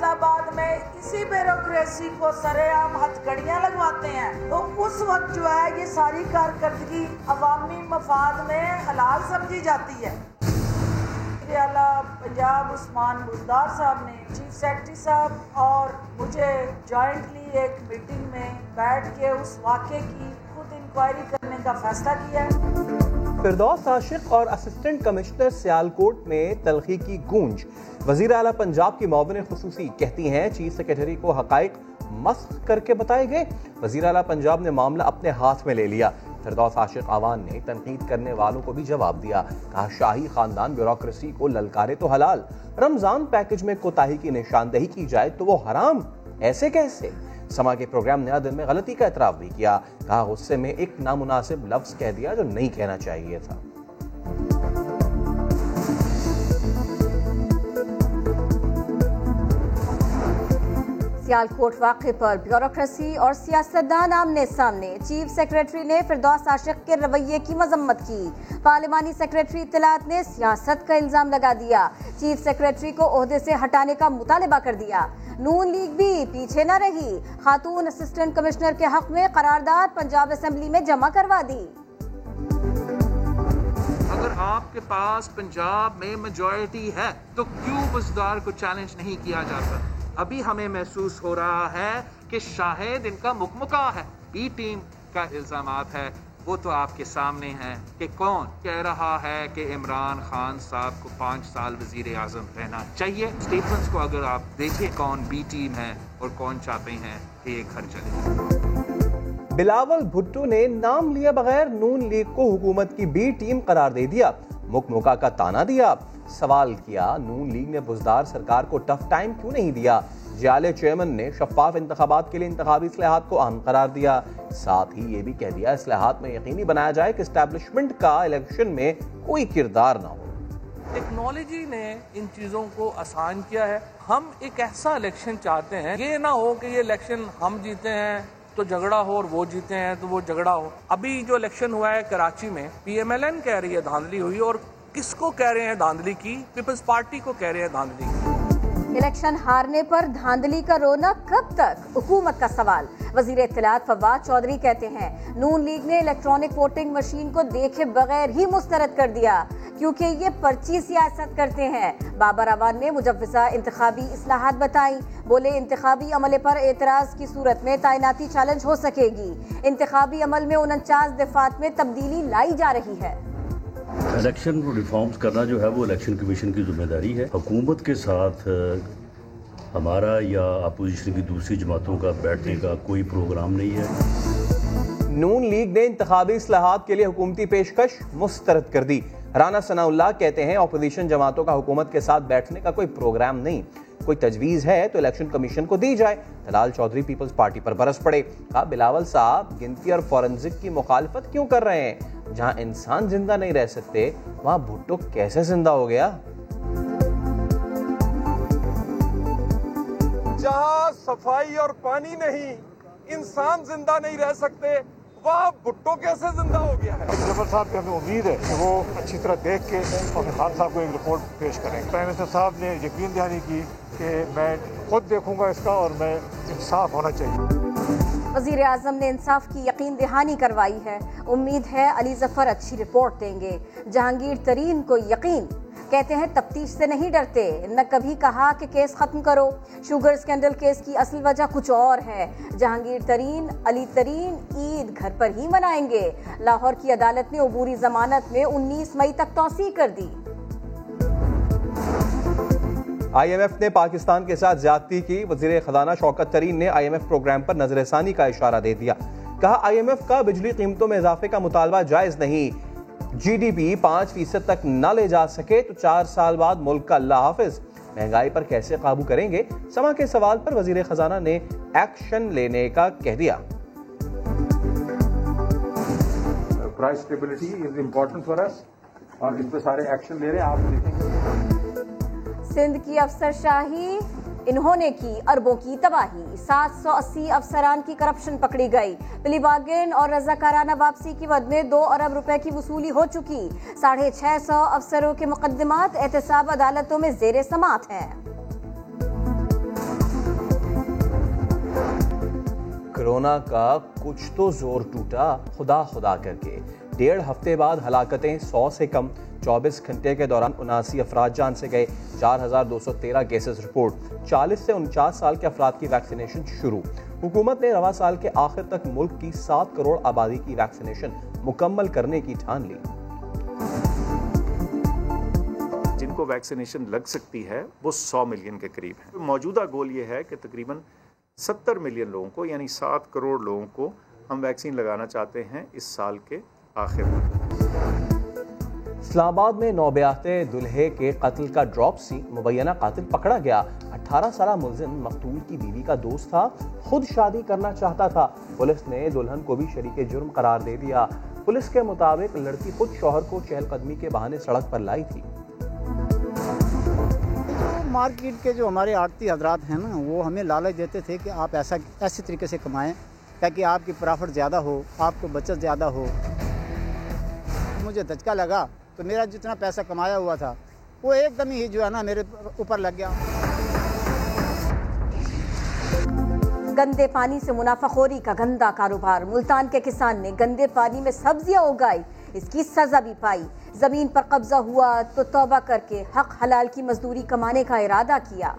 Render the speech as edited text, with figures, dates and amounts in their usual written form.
फैसलाबाद में इसी ब्यूरोक्रेसी को सरेआम हथकड़ियां लगवाते हैं, तो उस वक्त जो है ये सारी कारकर्दगी अवामी मफाद में हलाल समझी जाती है। आला पंजाब उस्मान बुज़दार साहब ने चीफ सेक्रेटरी साहब और मुझे जॉइंटली एक मीटिंग में बैठ के उस वाक़े की खुद इंक्वायरी करने का फैसला किया है। फिरदौस आशिक और असिस्टेंट कमिश्नर सियालकोट में तलखी की गूंज। वज़ीर आला पंजाब की मुआविन खुसूसी कहती हैं चीफ सेक्रेटरी को हकाइक मस्ख करके बताए गए। वज़ीर आला पंजाब ने मामला अपने हाथ में ले लिया। फिरदौस आशिक आवान ने तनकीद करने वालों को भी जवाब दिया। कहा शाही खानदान ब्यूरोक्रेसी को ललकारे तो हलाल, रमजान पैकेज में कोताही की निशानदेही की जाए तो वो हराम, ऐसे कैसे। समा के प्रोग्राम नया दिन में गलती का एतराफ भी किया। कहा गुस्से में एक नामुनासिब लफ्ज कह दिया जो नहीं कहना चाहिए था। सियालकोट वाक़े पर ब्यूरोक्रेसी और सियासतदान आमने सामने। चीफ सेक्रेटरी ने फिरदौस आशिक के रवैये की मजम्मत की। पार्लिमानी सेक्रेटरी इत्तलात ने सियासत का इल्जाम लगा दिया। चीफ सेक्रेटरी को ओहदे से हटाने का मुतालबा कर दिया। नून लीग भी पीछे न रही, खातून असिस्टेंट कमिश्नर के हक में करारदाद पंजाब असेंबली में जमा करवा दी। अगर आपके पास पंजाब में मेजॉरिटी है तो क्यों बुज़दार को चैलेंज नहीं किया जाता। अभी हमें महसूस हो रहा है कि शायद इनका मुकमुका है। बी टीम का इल्जामात है वो तो आपके सामने हैं कि कौन कह रहा है कि इमरान खान साहब को 5 साल वजीर आजम रहना चाहिए। स्टेटमेंट्स को अगर आप देखें कौन बी टीम है और कौन चाहते हैं कि ये घर चले। बिलावल भुट्टो ने नाम लिए बगैर नून लीग को हुकूमत की बी टीम करार दे दिया। मुकमुका का ताना दिया। सवाल किया नून लीग ने बुज़दार सरकार को टफ टाइम क्यों नहीं दिया। जियाले चेयरमैन ने शफाफ इंतखाबात के लिए इंतखाबी इस्लाहात को अहम करार दिया। साथ ही ये भी कह दिया इस्लाहात में यकीनी बनाया जाए कि एस्टैब्लिशमेंट का इलेक्शन में कोई किरदार ना हो। टेक्नोलॉजी ने इन चीज़ों को आसान किया है। हम एक ऐसा इलेक्शन चाहते हैं, ये ना हो कि ये इलेक्शन हम जीते हैं तो झगड़ा हो और वो जीते हैं तो वो झगड़ा हो। अभी जो इलेक्शन हुआ है कराची में, PMLN कह रही है धांधली हुई, और किसको कह रहे हैं धांधली की? पीपल्स पार्टी को कह रहे हैं धांधली की। इलेक्शन हारने पर धांधली का रोना कब तक, हुकूमत का सवाल। वजीर इत्तलात फवाद चौधरी कहते हैं नून लीग ने इलेक्ट्रॉनिक वोटिंग मशीन को देखे बगैर ही मुस्तरद कर दिया क्योंकि ये पर्ची सियासत करते हैं। बाबर अवान ने मुजव्वज़ा इंतखाबी इस्लाहात बताई। बोले इंतखाबी अमले पर एतराज की सूरत में तैनाती चैलेंज हो सकेगी। इंतखाबी अमल में 49 दफात में तब्दीली लाई जा रही है। इलेक्शन को रिफॉर्म्स करना जो है वो इलेक्शन कमीशन की जिम्मेदारी है। हुकूमत के साथ हमारा या अपोजिशन की दूसरी जमातों का बैठने का कोई प्रोग्राम नहीं है। नून लीग ने इंतखाबी इस्लाहात के लिए हुकूमती पेशकश मुस्तरद कर दी। राना सनाउल्लाह कहते हैं अपोजिशन जमातों का हुकूमत के साथ बैठने का कोई प्रोग्राम नहीं। कोई तजवीज़ है तो इलेक्शन कमीशन को दी जाए। तलाल चौधरी पीपल्स पार्टी पर बरस पड़े। कहा बिलावल साहब गिनती और फॉरेंसिक की मुखालफत क्यों कर रहे हैं। जहां इंसान जिंदा नहीं रह सकते वहां भुट्टो कैसे जिंदा हो गया। जहां सफाई और पानी नहीं, इंसान जिंदा नहीं रह सकते, वहाँ भुट्टो कैसे जिंदा हो गया है। जबर साहब की हमें उम्मीद है कि वो अच्छी तरह देख के और खान साहब को एक रिपोर्ट पेश करेंगे। प्राइम मिनिस्टर साहब ने यकीन दहानी की कि मैं खुद देखूंगा इसका और मैं इंसाफ होना चाहिए। वज़ीर आज़म ने इंसाफ की यकीन दहानी करवाई है। उम्मीद है अली जफर अच्छी रिपोर्ट देंगे। जहांगीर तरीन को यकीन, कहते हैं तफ्तीश से नहीं डरते, न कभी कहा कि केस खत्म करो। शुगर स्कैंडल केस की असल वजह कुछ और है। जहांगीर तरीन अली तरीन ईद घर पर ही मनाएंगे। लाहौर की अदालत ने अबूरी जमानत में 19 मई तक तौसीह कर दी। IMF ने पाकिस्तान के साथ ज्यादती की। वजीर खजाना शौकत तरीन ने IMF प्रोग्राम पर नजरसानी का इशारा दे दिया। कहा IMF का बिजली कीमतों में इजाफे का मुतालबा जायज नहीं। GDP 5% तक न ले जा सके तो 4 साल बाद मुल्क का अल्लाह हाफिज। महंगाई पर कैसे काबू करेंगे? समा के सवाल पर वजीर खजाना ने एक्शन लेने का कह दिया। Price stability is important for us और इस पे सारे एक्शन ले रहे हैं। आप देखेंगे सिंध की अफसरशाही, इन्होंने की अरबों की तबाही। 780 अफसरान की करप्शन पकड़ी गई। प्ली बार्गेन और रजाकाराना वापसी की वद में 2 अरब रुपए की वसूली हो चुकी। 650 अफसरों के मुकदमात एहतसाब अदालतों में जेर समात हैं। कोरोना का कुछ तो जोर टूटा खुदा खुदा करके। 1.5 हफ्ते बाद हलाकतें 100 से कम। 24 घंटे के दौरान 79 अफराद जान से गए। 4213 केसेस रिपोर्ट। 40 से 49 साल के अफराद की वैक्सीनेशन शुरू। हुकूमत ने रवा साल के आखिर तक मुल्क की 7 करोड़ आबादी की वैक्सीनेशन मुकम्मल करने की ठान ली। जिनको वैक्सीनेशन लग सकती है वो 100 मिलियन के करीब है। मौजूदा गोल ये है कि तकरीबन 70 मिलियन लोगों को यानी 7 करोड़ लोगों को हम वैक्सीन लगाना चाहते हैं इस साल के आखिर में। इस्लामाबाद में नौब्याते दुल्हे के कत्ल का ड्रॉप सी। मुबैना कातिल पकड़ा गया। 18 साल मुलजिम मकतूल की बीवी का दोस्त था, खुद शादी करना चाहता था। पुलिस ने दुल्हन को भी शरीके जुर्म करार दे दिया। पुलिस के मुताबिक लड़की खुद शौहर को चहलकदमी के बहाने सड़क पर लाई थी। मार्केट के जो हमारे आड़ती हजरात हैं ना, वो हमें लालच देते थे कि आप ऐसे तरीके से कमाएं ताकि आपकी प्रॉफिट ज़्यादा हो, आपको बचत ज़्यादा हो। मुझे धचका लगा तो मेरा जितना पैसा कमाया हुआ था वो एकदम ही जो है ना मेरे ऊपर लग गया। गंदे पानी से मुनाफाखोरी का गंदा कारोबार। मुल्तान के किसान ने गंदे पानी में सब्जियां उगाई, इसकी सजा भी पाई। जमीन पर कब्जा हुआ तो तौबा करके हक हलाल की मजदूरी कमाने का इरादा किया।